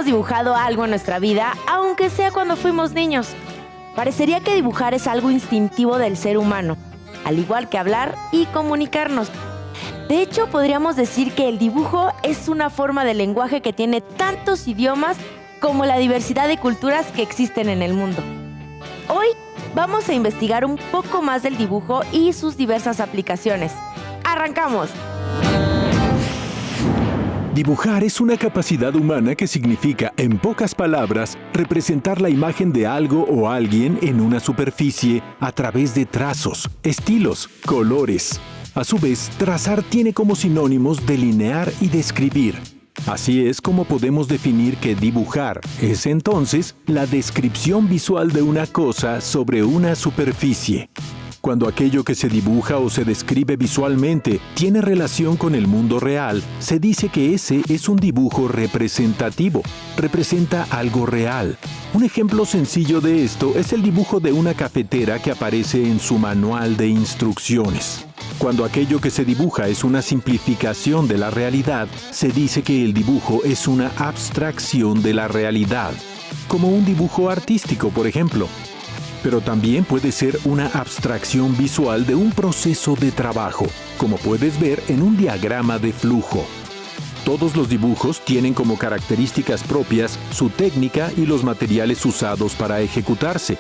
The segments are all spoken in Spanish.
hemos dibujado algo en nuestra vida, aunque sea cuando fuimos niños. Parecería que dibujar es algo instintivo del ser humano, al igual que hablar y comunicarnos. De hecho, podríamos decir que el dibujo es una forma de lenguaje que tiene tantos idiomas como la diversidad de culturas que existen en el mundo. Hoy vamos a investigar un poco más del dibujo y sus diversas aplicaciones. ¡Arrancamos! Dibujar es una capacidad humana que significa, en pocas palabras, representar la imagen de algo o alguien en una superficie a través de trazos, estilos, colores. A su vez, trazar tiene como sinónimos delinear y describir. Así es como podemos definir que dibujar es entonces la descripción visual de una cosa sobre una superficie. Cuando aquello que se dibuja o se describe visualmente tiene relación con el mundo real, se dice que ese es un dibujo representativo. Representa algo real. Un ejemplo sencillo de esto es el dibujo de una cafetera que aparece en su manual de instrucciones. Cuando aquello que se dibuja es una simplificación de la realidad, se dice que el dibujo es una abstracción de la realidad, como un dibujo artístico, por ejemplo. Pero también puede ser una abstracción visual de un proceso de trabajo, como puedes ver en un diagrama de flujo. Todos los dibujos tienen como características propias su técnica y los materiales usados para ejecutarse.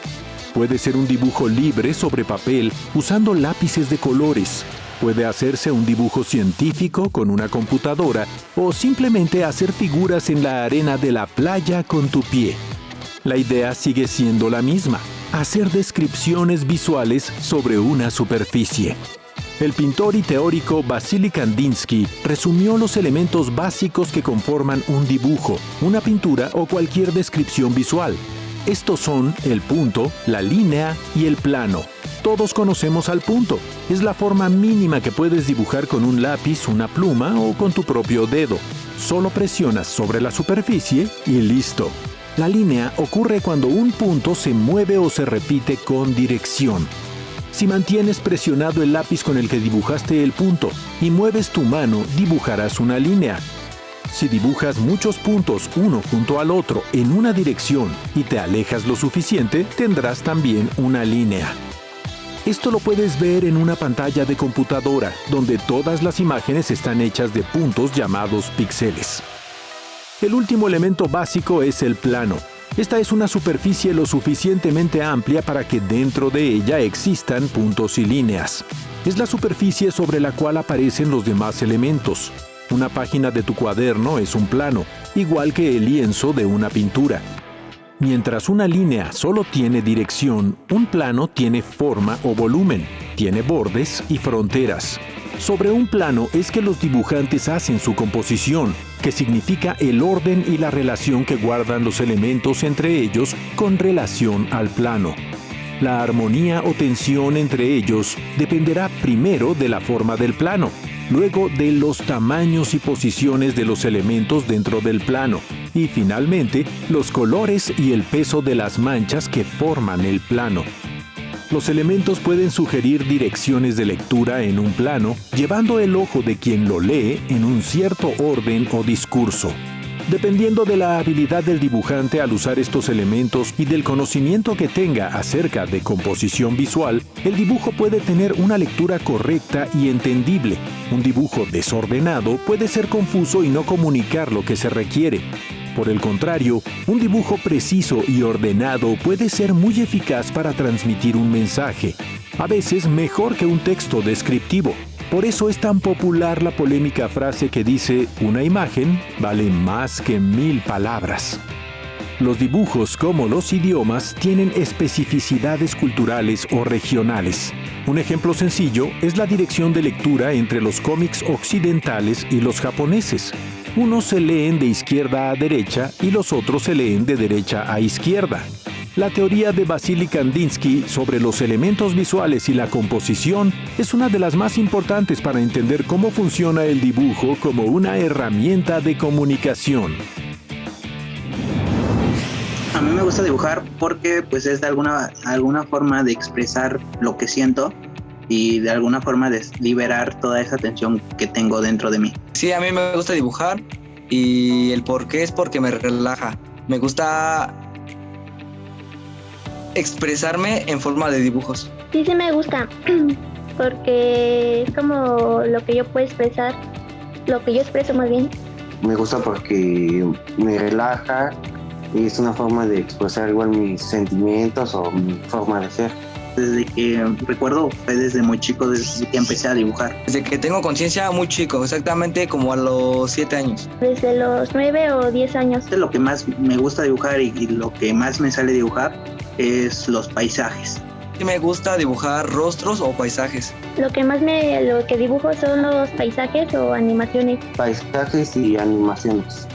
Puede ser un dibujo libre sobre papel usando lápices de colores. Puede hacerse un dibujo científico con una computadora o simplemente hacer figuras en la arena de la playa con tu pie. La idea sigue siendo la misma: hacer descripciones visuales sobre una superficie. El pintor y teórico Vasily Kandinsky resumió los elementos básicos que conforman un dibujo, una pintura o cualquier descripción visual. Estos son el punto, la línea y el plano. Todos conocemos al punto. Es la forma mínima que puedes dibujar con un lápiz, una pluma o con tu propio dedo. Solo presionas sobre la superficie y listo. La línea ocurre cuando un punto se mueve o se repite con dirección. Si mantienes presionado el lápiz con el que dibujaste el punto y mueves tu mano, dibujarás una línea. Si dibujas muchos puntos uno junto al otro en una dirección y te alejas lo suficiente, tendrás también una línea. Esto lo puedes ver en una pantalla de computadora, donde todas las imágenes están hechas de puntos llamados píxeles. El último elemento básico es el plano. Esta es una superficie lo suficientemente amplia para que dentro de ella existan puntos y líneas. Es la superficie sobre la cual aparecen los demás elementos. Una página de tu cuaderno es un plano, igual que el lienzo de una pintura. Mientras una línea solo tiene dirección, un plano tiene forma o volumen, tiene bordes y fronteras. Sobre un plano es que los dibujantes hacen su composición, que significa el orden y la relación que guardan los elementos entre ellos con relación al plano. La armonía o tensión entre ellos dependerá primero de la forma del plano, luego de los tamaños y posiciones de los elementos dentro del plano, y finalmente los colores y el peso de las manchas que forman el plano. Los elementos pueden sugerir direcciones de lectura en un plano, llevando el ojo de quien lo lee en un cierto orden o discurso. Dependiendo de la habilidad del dibujante al usar estos elementos y del conocimiento que tenga acerca de composición visual, el dibujo puede tener una lectura correcta y entendible. Un dibujo desordenado puede ser confuso y no comunicar lo que se requiere. Por el contrario, un dibujo preciso y ordenado puede ser muy eficaz para transmitir un mensaje, a veces mejor que un texto descriptivo. Por eso es tan popular la polémica frase que dice: una imagen vale más que 1000 palabras. Los dibujos, como los idiomas, tienen especificidades culturales o regionales. Un ejemplo sencillo es la dirección de lectura entre los cómics occidentales y los japoneses. Unos se leen de izquierda a derecha y los otros se leen de derecha a izquierda. La teoría de Vasily Kandinsky sobre los elementos visuales y la composición es una de las más importantes para entender cómo funciona el dibujo como una herramienta de comunicación. A mí me gusta dibujar porque pues es de alguna forma de expresar lo que siento y de alguna forma de liberar toda esa tensión que tengo dentro de mí. Sí, a mí me gusta dibujar y el por qué es porque me relaja. Me gusta expresarme en forma de dibujos. Sí, sí me gusta, porque es como lo que yo puedo expresar, lo que yo expreso más bien. Me gusta porque me relaja y es una forma de expresar igual mis sentimientos o mi forma de ser. Desde que recuerdo, fue desde muy chico, desde que empecé a dibujar. Desde que tengo conciencia, muy chico, exactamente como a los 7 años. Desde los 9 o 10 años. Lo que más me gusta dibujar y lo que más me sale dibujar es los paisajes. Sí me gusta dibujar rostros o paisajes. Lo que dibujo son los paisajes o animaciones. Paisajes y animaciones.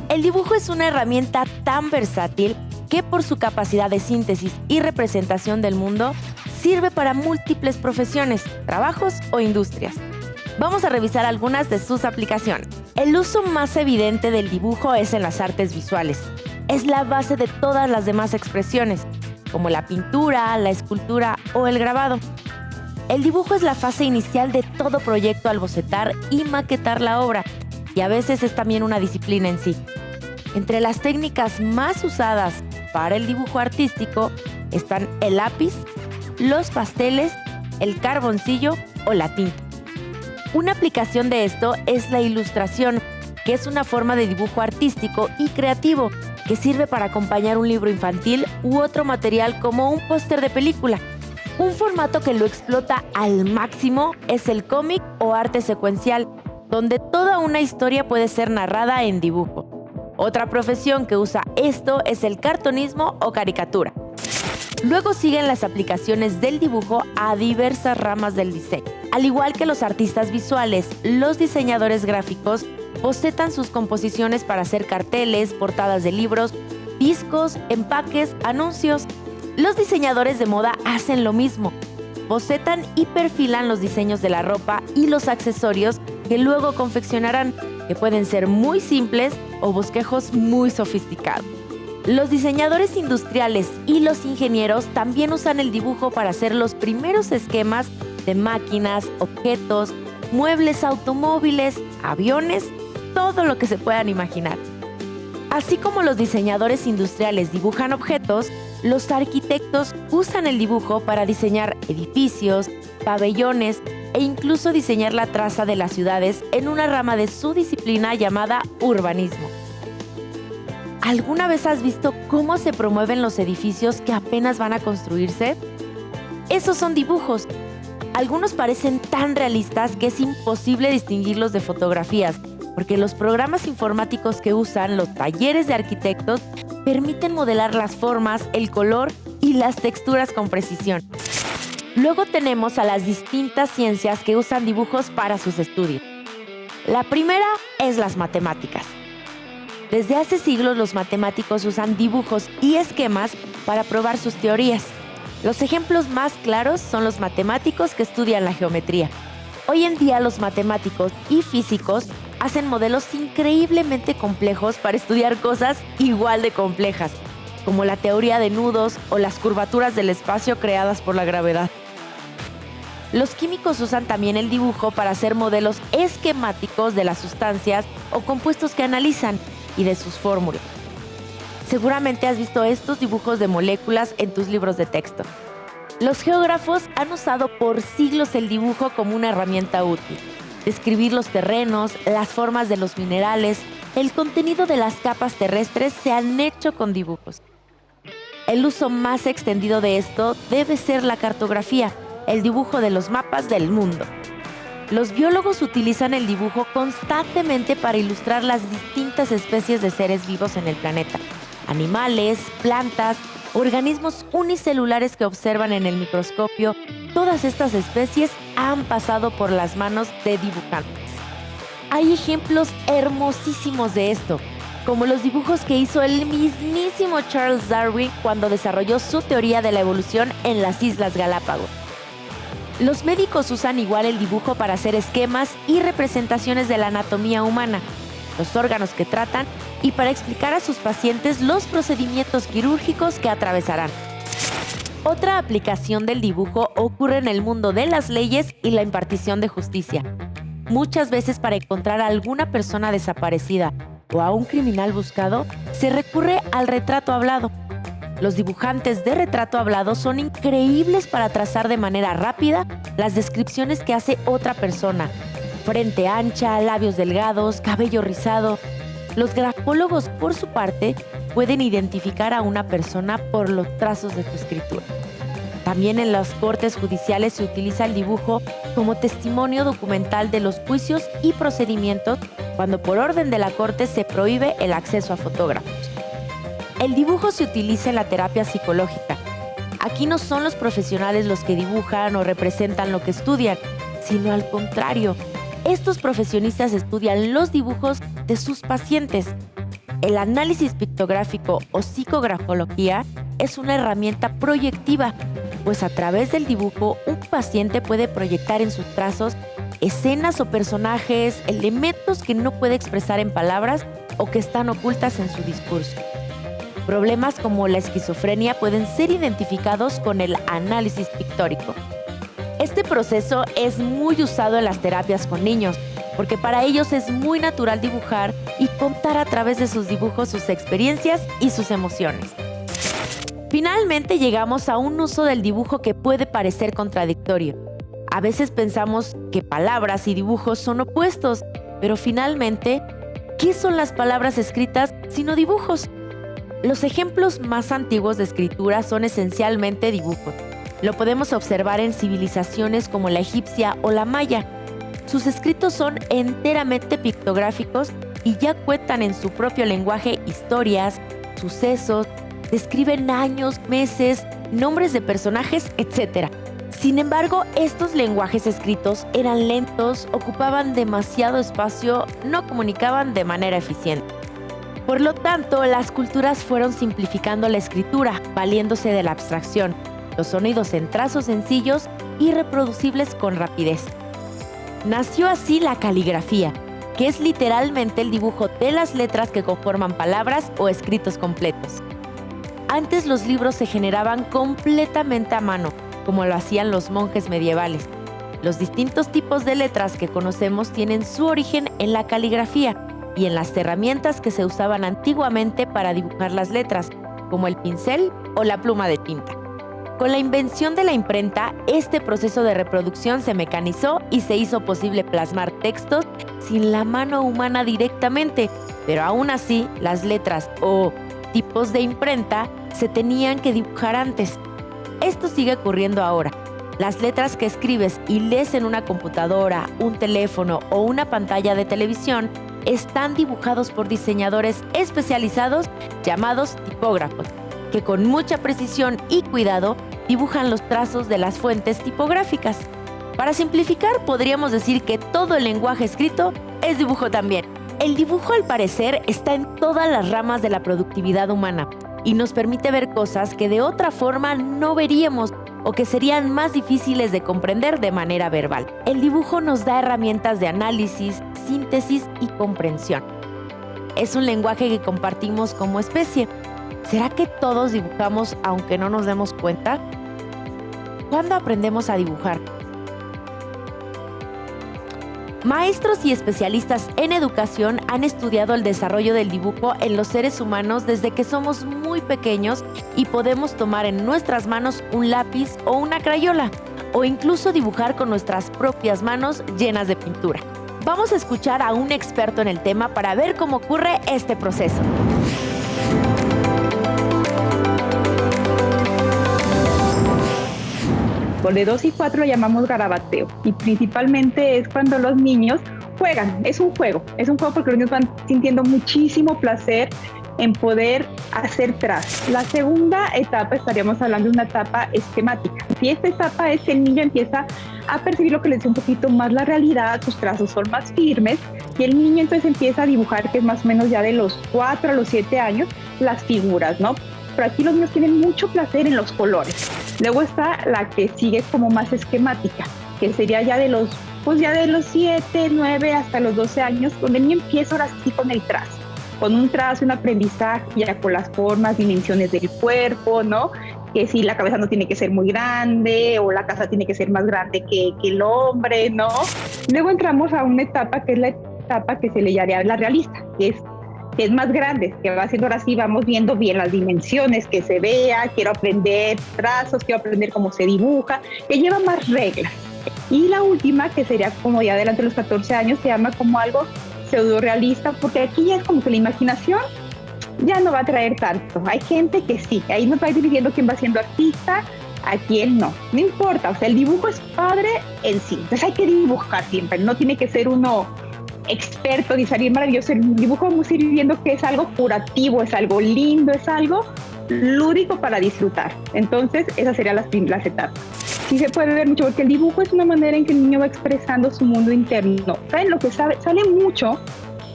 El dibujo es una herramienta tan versátil que por su capacidad de síntesis y representación del mundo, sirve para múltiples profesiones, trabajos o industrias. Vamos a revisar algunas de sus aplicaciones. El uso más evidente del dibujo es en las artes visuales. Es la base de todas las demás expresiones, como la pintura, la escultura o el grabado. El dibujo es la fase inicial de todo proyecto al bocetar y maquetar la obra, y a veces es también una disciplina en sí. Entre las técnicas más usadas para el dibujo artístico están el lápiz, los pasteles, el carboncillo o la tinta. Una aplicación de esto es la ilustración, que es una forma de dibujo artístico y creativo que sirve para acompañar un libro infantil u otro material como un póster de película. Un formato que lo explota al máximo es el cómic o arte secuencial, donde toda una historia puede ser narrada en dibujo. Otra profesión que usa esto es el cartonismo o caricatura. Luego siguen las aplicaciones del dibujo a diversas ramas del diseño. Al igual que los artistas visuales, los diseñadores gráficos bocetan sus composiciones para hacer carteles, portadas de libros, discos, empaques, anuncios. Los diseñadores de moda hacen lo mismo. Bocetan y perfilan los diseños de la ropa y los accesorios que luego confeccionarán, que pueden ser muy simples o bosquejos muy sofisticados. Los diseñadores industriales y los ingenieros también usan el dibujo para hacer los primeros esquemas de máquinas, objetos, muebles automóviles, aviones, todo lo que se puedan imaginar. Así como los diseñadores industriales dibujan objetos, los arquitectos usan el dibujo para diseñar edificios, pabellones e incluso diseñar la traza de las ciudades en una rama de su disciplina llamada urbanismo. ¿Alguna vez has visto cómo se promueven los edificios que apenas van a construirse? Esos son dibujos. Algunos parecen tan realistas que es imposible distinguirlos de fotografías, porque los programas informáticos que usan los talleres de arquitectos permiten modelar las formas, el color y las texturas con precisión. Luego tenemos a las distintas ciencias que usan dibujos para sus estudios. La primera es las matemáticas. Desde hace siglos los matemáticos usan dibujos y esquemas para probar sus teorías. Los ejemplos más claros son los matemáticos que estudian la geometría. Hoy en día los matemáticos y físicos hacen modelos increíblemente complejos para estudiar cosas igual de complejas, como la teoría de nudos o las curvaturas del espacio creadas por la gravedad. Los químicos usan también el dibujo para hacer modelos esquemáticos de las sustancias o compuestos que analizan y de sus fórmulas. Seguramente has visto estos dibujos de moléculas en tus libros de texto. Los geógrafos han usado por siglos el dibujo como una herramienta útil. Describir los terrenos, las formas de los minerales, el contenido de las capas terrestres se han hecho con dibujos. El uso más extendido de esto debe ser la cartografía, el dibujo de los mapas del mundo. Los biólogos utilizan el dibujo constantemente para ilustrar las distintas especies de seres vivos en el planeta. Animales, plantas, organismos unicelulares que observan en el microscopio, todas estas especies han pasado por las manos de dibujantes. Hay ejemplos hermosísimos de esto, como los dibujos que hizo el mismísimo Charles Darwin cuando desarrolló su teoría de la evolución en las Islas Galápagos. Los médicos usan igual el dibujo para hacer esquemas y representaciones de la anatomía humana, los órganos que tratan y para explicar a sus pacientes los procedimientos quirúrgicos que atravesarán. Otra aplicación del dibujo ocurre en el mundo de las leyes y la impartición de justicia. Muchas veces para encontrar a alguna persona desaparecida o a un criminal buscado, se recurre al retrato hablado. Los dibujantes de retrato hablado son increíbles para trazar de manera rápida las descripciones que hace otra persona. Frente ancha, labios delgados, cabello rizado. Los grafólogos, por su parte, pueden identificar a una persona por los trazos de tu escritura. También en las cortes judiciales se utiliza el dibujo como testimonio documental de los juicios y procedimientos cuando por orden de la corte se prohíbe el acceso a fotógrafos. El dibujo se utiliza en la terapia psicológica. Aquí no son los profesionales los que dibujan o representan lo que estudian, sino al contrario. Estos profesionistas estudian los dibujos de sus pacientes. El análisis pictográfico o psicografología es una herramienta proyectiva, pues a través del dibujo un paciente puede proyectar en sus trazos escenas o personajes, elementos que no puede expresar en palabras o que están ocultas en su discurso. Problemas como la esquizofrenia pueden ser identificados con el análisis pictórico. Este proceso es muy usado en las terapias con niños, porque para ellos es muy natural dibujar y contar a través de sus dibujos sus experiencias y sus emociones. Finalmente llegamos a un uso del dibujo que puede parecer contradictorio. A veces pensamos que palabras y dibujos son opuestos, pero finalmente, ¿qué son las palabras escritas sino dibujos? Los ejemplos más antiguos de escritura son esencialmente dibujos. Lo podemos observar en civilizaciones como la egipcia o la maya. Sus escritos son enteramente pictográficos y ya cuentan en su propio lenguaje historias, sucesos, describen años, meses, nombres de personajes, etc. Sin embargo, estos lenguajes escritos eran lentos, ocupaban demasiado espacio, no comunicaban de manera eficiente. Por lo tanto, las culturas fueron simplificando la escritura, valiéndose de la abstracción, los sonidos en trazos sencillos y reproducibles con rapidez. Nació así la caligrafía, que es literalmente el dibujo de las letras que conforman palabras o escritos completos. Antes los libros se generaban completamente a mano, como lo hacían los monjes medievales. Los distintos tipos de letras que conocemos tienen su origen en la caligrafía y en las herramientas que se usaban antiguamente para dibujar las letras, como el pincel o la pluma de tinta. Con la invención de la imprenta, este proceso de reproducción se mecanizó y se hizo posible plasmar textos sin la mano humana directamente, pero aún así las letras o tipos de imprenta se tenían que dibujar antes. Esto sigue ocurriendo ahora. Las letras que escribes y lees en una computadora, un teléfono o una pantalla de televisión están dibujados por diseñadores especializados llamados tipógrafos, que con mucha precisión y cuidado dibujan los trazos de las fuentes tipográficas. Para simplificar, podríamos decir que todo el lenguaje escrito es dibujo también. El dibujo, al parecer, está en todas las ramas de la productividad humana y nos permite ver cosas que de otra forma no veríamos o que serían más difíciles de comprender de manera verbal. El dibujo nos da herramientas de análisis, síntesis y comprensión. Es un lenguaje que compartimos como especie. ¿Será que todos dibujamos aunque no nos demos cuenta? ¿Cuándo aprendemos a dibujar? Maestros y especialistas en educación han estudiado el desarrollo del dibujo en los seres humanos desde que somos muy pequeños y podemos tomar en nuestras manos un lápiz o una crayola, o incluso dibujar con nuestras propias manos llenas de pintura. Vamos a escuchar a un experto en el tema para ver cómo ocurre este proceso. De 2 y 4 lo llamamos garabateo y principalmente es cuando los niños juegan, es un juego porque los niños van sintiendo muchísimo placer en poder hacer trazos. La segunda etapa estaríamos hablando de una etapa esquemática. Si esta etapa es el niño empieza a percibir lo que le dice un poquito más la realidad, sus trazos son más firmes y el niño entonces empieza a dibujar, que es más o menos ya de los 4 a los 7 años, las figuras, ¿no? Pero aquí los niños tienen mucho placer en los colores. Luego está la que sigue como más esquemática, que sería ya de los 7, 9 hasta los 12 años, donde el niño empieza ahora sí con el trazo, con un trazo, un aprendizaje ya con las formas, dimensiones del cuerpo, ¿no? que si la cabeza no tiene que ser muy grande o la casa tiene que ser más grande que el hombre, ¿no? Luego entramos a una etapa que es la etapa que se le llamaría la realista, que es más grande, que va haciendo ahora sí, vamos viendo bien las dimensiones, que se vea, quiero aprender trazos, quiero aprender cómo se dibuja, que lleva más reglas. Y la última, que sería como ya adelante de los 14 años, se llama como algo pseudo realista, porque aquí ya es como que la imaginación ya no va a traer tanto. Hay gente que sí, ahí nos va a ir dividiendo quién va siendo artista, a quién no. No importa, o sea, el dibujo es padre en sí, entonces hay que dibujar siempre, no tiene que ser uno experto ni salir maravilloso. El dibujo vamos a ir viendo que es algo curativo, es algo lindo, es algo lúdico para disfrutar. Entonces, esas serían las etapas. Sí se puede ver mucho, porque el dibujo es una manera en que el niño va expresando su mundo interno. ¿Saben? Lo que sale mucho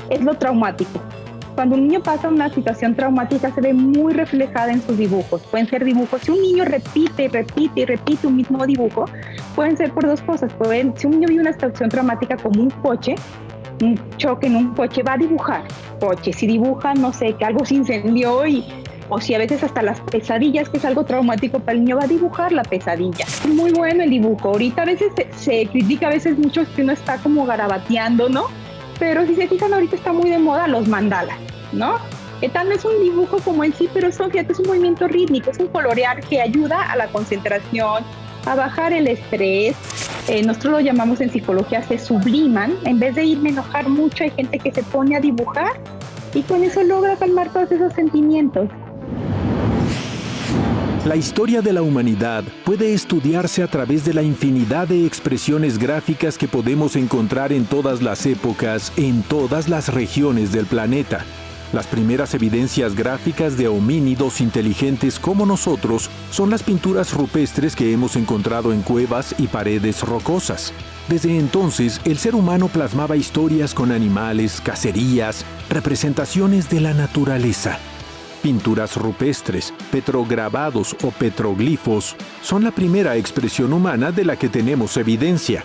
es lo traumático. Cuando un niño pasa una situación traumática, se ve muy reflejada en sus dibujos. Pueden ser dibujos, si un niño repite un mismo dibujo, pueden ser por dos cosas. Si un niño vive una situación traumática como un coche, un choque en un coche, va a dibujar coche. Si dibuja, no sé, que algo se incendió o si a veces hasta las pesadillas, que es algo traumático para el niño, va a dibujar la pesadilla. Es muy bueno el dibujo. Ahorita a veces se critica a veces mucho que uno está como garabateando, ¿no? Pero si se fijan, ahorita está muy de moda los mandalas, ¿no? Que tal no es un dibujo como en sí, pero fíjate, es un movimiento rítmico, es un colorear que ayuda a la concentración, a bajar el estrés. Nosotros lo llamamos en psicología, se subliman. En vez de irme a enojar mucho, hay gente que se pone a dibujar y con eso logra calmar todos esos sentimientos. La historia de la humanidad puede estudiarse a través de la infinidad de expresiones gráficas que podemos encontrar en todas las épocas, en todas las regiones del planeta. Las primeras evidencias gráficas de homínidos inteligentes como nosotros son las pinturas rupestres que hemos encontrado en cuevas y paredes rocosas. Desde entonces, el ser humano plasmaba historias con animales, cacerías, representaciones de la naturaleza. Pinturas rupestres, petrograbados o petroglifos son la primera expresión humana de la que tenemos evidencia.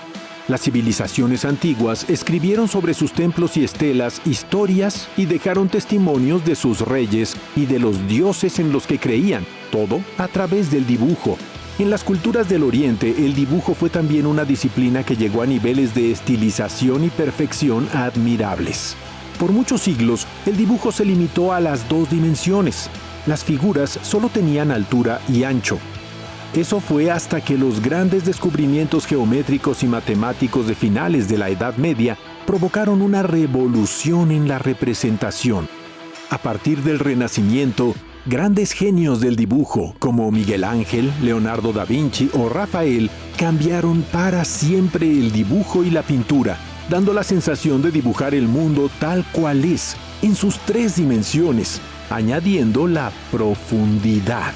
Las civilizaciones antiguas escribieron sobre sus templos y estelas historias y dejaron testimonios de sus reyes y de los dioses en los que creían, todo a través del dibujo. En las culturas del Oriente, el dibujo fue también una disciplina que llegó a niveles de estilización y perfección admirables. Por muchos siglos, el dibujo se limitó a las dos dimensiones. Las figuras solo tenían altura y ancho. Eso fue hasta que los grandes descubrimientos geométricos y matemáticos de finales de la Edad Media provocaron una revolución en la representación. A partir del Renacimiento, grandes genios del dibujo, como Miguel Ángel, Leonardo da Vinci o Rafael, cambiaron para siempre el dibujo y la pintura, dando la sensación de dibujar el mundo tal cual es, en sus tres dimensiones, añadiendo la profundidad.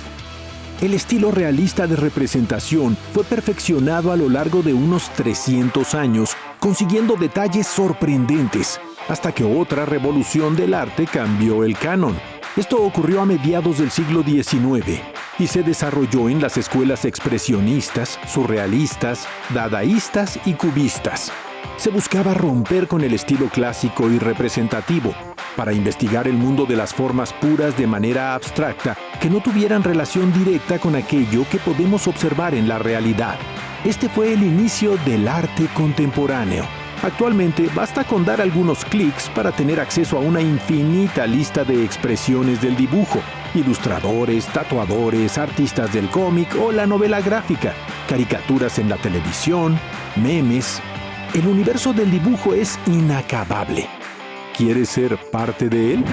El estilo realista de representación fue perfeccionado a lo largo de unos 300 años, consiguiendo detalles sorprendentes, hasta que otra revolución del arte cambió el canon. Esto ocurrió a mediados del siglo XIX y se desarrolló en las escuelas expresionistas, surrealistas, dadaístas y cubistas. Se buscaba romper con el estilo clásico y representativo para investigar el mundo de las formas puras de manera abstracta que no tuvieran relación directa con aquello que podemos observar en la realidad. Este fue el inicio del arte contemporáneo. Actualmente basta con dar algunos clics para tener acceso a una infinita lista de expresiones del dibujo, ilustradores, tatuadores, artistas del cómic o la novela gráfica, caricaturas en la televisión, memes. El universo del dibujo es inacabable. ¿Quieres ser parte de él?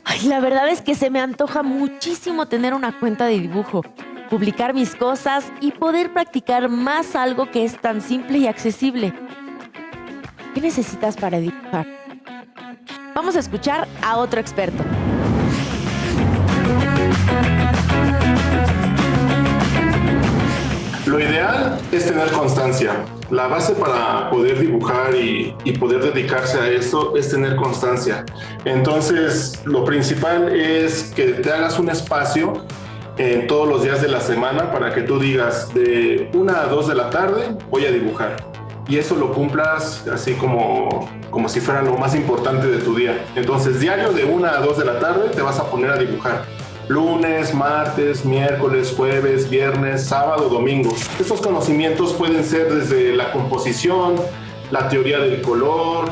Ay, la verdad es que se me antoja muchísimo tener una cuenta de dibujo, publicar mis cosas y poder practicar más algo que es tan simple y accesible. ¿Qué necesitas para dibujar? Vamos a escuchar a otro experto. Lo ideal es tener constancia. La base para poder dibujar y poder dedicarse a esto es tener constancia. Entonces, lo principal es que te hagas un espacio en todos los días de la semana para que tú digas de 1 a 2 de la tarde voy a dibujar. Y eso lo cumplas así como si fuera lo más importante de tu día. Entonces, diario de 1 a 2 de la tarde te vas a poner a dibujar. lunes, martes, miércoles, jueves, viernes, sábado, domingo. Estos conocimientos pueden ser desde la composición, la teoría del color,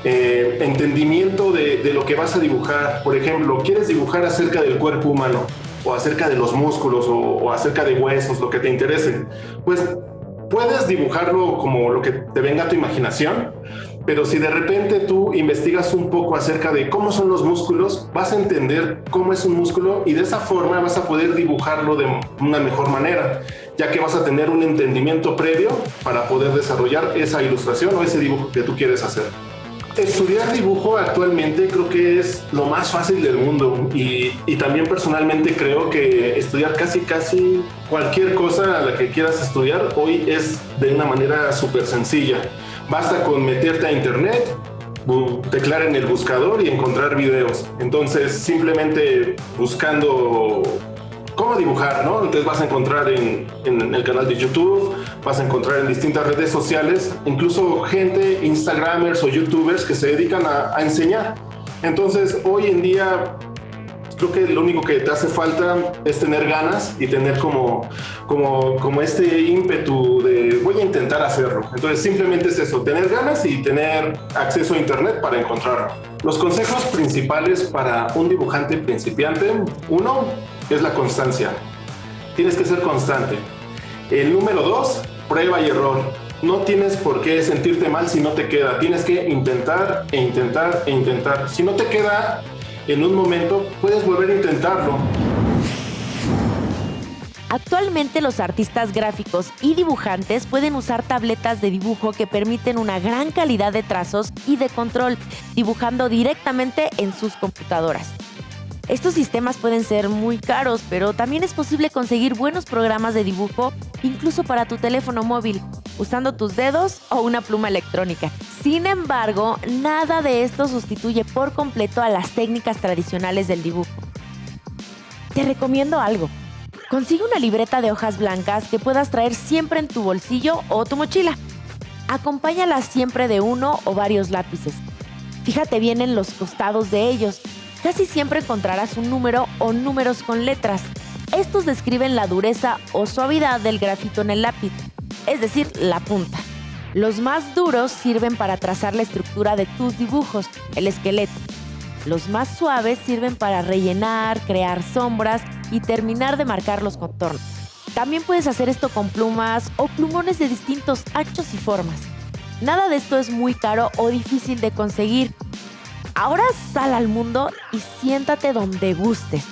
entendimiento de lo que vas a dibujar. Por ejemplo, ¿quieres dibujar acerca del cuerpo humano? O acerca de los músculos, o acerca de huesos, lo que te interese. Pues puedes dibujarlo como lo que te venga a tu imaginación, pero si de repente tú investigas un poco acerca de cómo son los músculos, vas a entender cómo es un músculo y de esa forma vas a poder dibujarlo de una mejor manera, ya que vas a tener un entendimiento previo para poder desarrollar esa ilustración o ese dibujo que tú quieres hacer. Estudiar dibujo actualmente creo que es lo más fácil del mundo y también personalmente creo que estudiar casi cualquier cosa a la que quieras estudiar hoy es de una manera súper sencilla. Basta con meterte a internet, teclear en el buscador y encontrar videos. Entonces simplemente buscando cómo dibujar, ¿no? Entonces vas a encontrar en el canal de YouTube, vas a encontrar en distintas redes sociales, incluso gente, instagramers o youtubers que se dedican a enseñar. Entonces hoy en día creo que lo único que te hace falta es tener ganas y tener como este ímpetu de voy a intentar hacerlo. Entonces simplemente es eso, tener ganas y tener acceso a internet para encontrarlo. Los consejos principales para un dibujante principiante, uno, es la constancia. Tienes que ser constante. El número 2, prueba y error. No tienes por qué sentirte mal si no te queda. Tienes que intentar e intentar e intentar. Si no te queda en un momento, puedes volver a intentarlo. Actualmente los artistas gráficos y dibujantes pueden usar tabletas de dibujo que permiten una gran calidad de trazos y de control, dibujando directamente en sus computadoras. Estos sistemas pueden ser muy caros, pero también es posible conseguir buenos programas de dibujo incluso para tu teléfono móvil, usando tus dedos o una pluma electrónica. Sin embargo, nada de esto sustituye por completo a las técnicas tradicionales del dibujo. Te recomiendo algo. Consigue una libreta de hojas blancas que puedas traer siempre en tu bolsillo o tu mochila. Acompáñala siempre de uno o varios lápices. Fíjate bien en los costados de ellos. Casi siempre encontrarás un número o números con letras. Estos describen la dureza o suavidad del grafito en el lápiz, es decir, la punta. Los más duros sirven para trazar la estructura de tus dibujos, el esqueleto. Los más suaves sirven para rellenar, crear sombras y terminar de marcar los contornos. También puedes hacer esto con plumas o plumones de distintos anchos y formas. Nada de esto es muy caro o difícil de conseguir. Ahora sal al mundo y siéntate donde gustes.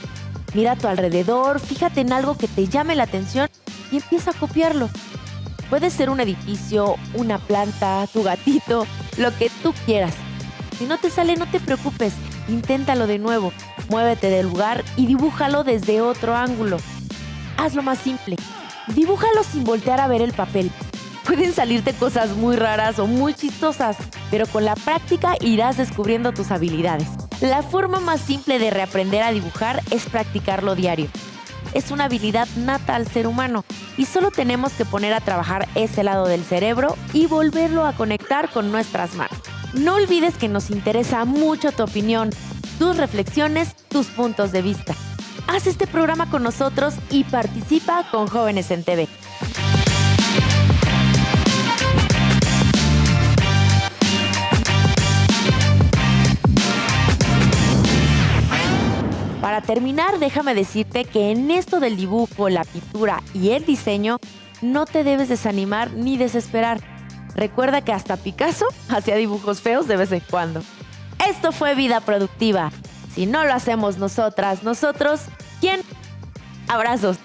Mira a tu alrededor, fíjate en algo que te llame la atención y empieza a copiarlo. Puede ser un edificio, una planta, tu gatito, lo que tú quieras. Si no te sale, no te preocupes, inténtalo de nuevo. Muévete del lugar y dibújalo desde otro ángulo. Hazlo más simple. Dibújalo sin voltear a ver el papel. Pueden salirte cosas muy raras o muy chistosas, pero con la práctica irás descubriendo tus habilidades. La forma más simple de reaprender a dibujar es practicarlo diario. Es una habilidad nata al ser humano y solo tenemos que poner a trabajar ese lado del cerebro y volverlo a conectar con nuestras manos. No olvides que nos interesa mucho tu opinión, tus reflexiones, tus puntos de vista. Haz este programa con nosotros y participa con Jóvenes en TV. Para terminar, déjame decirte que en esto del dibujo, la pintura y el diseño, no te debes desanimar ni desesperar. Recuerda que hasta Picasso hacía dibujos feos de vez en cuando. Esto fue Vida Productiva. Si no lo hacemos nosotras, nosotros, ¿quién? Abrazos.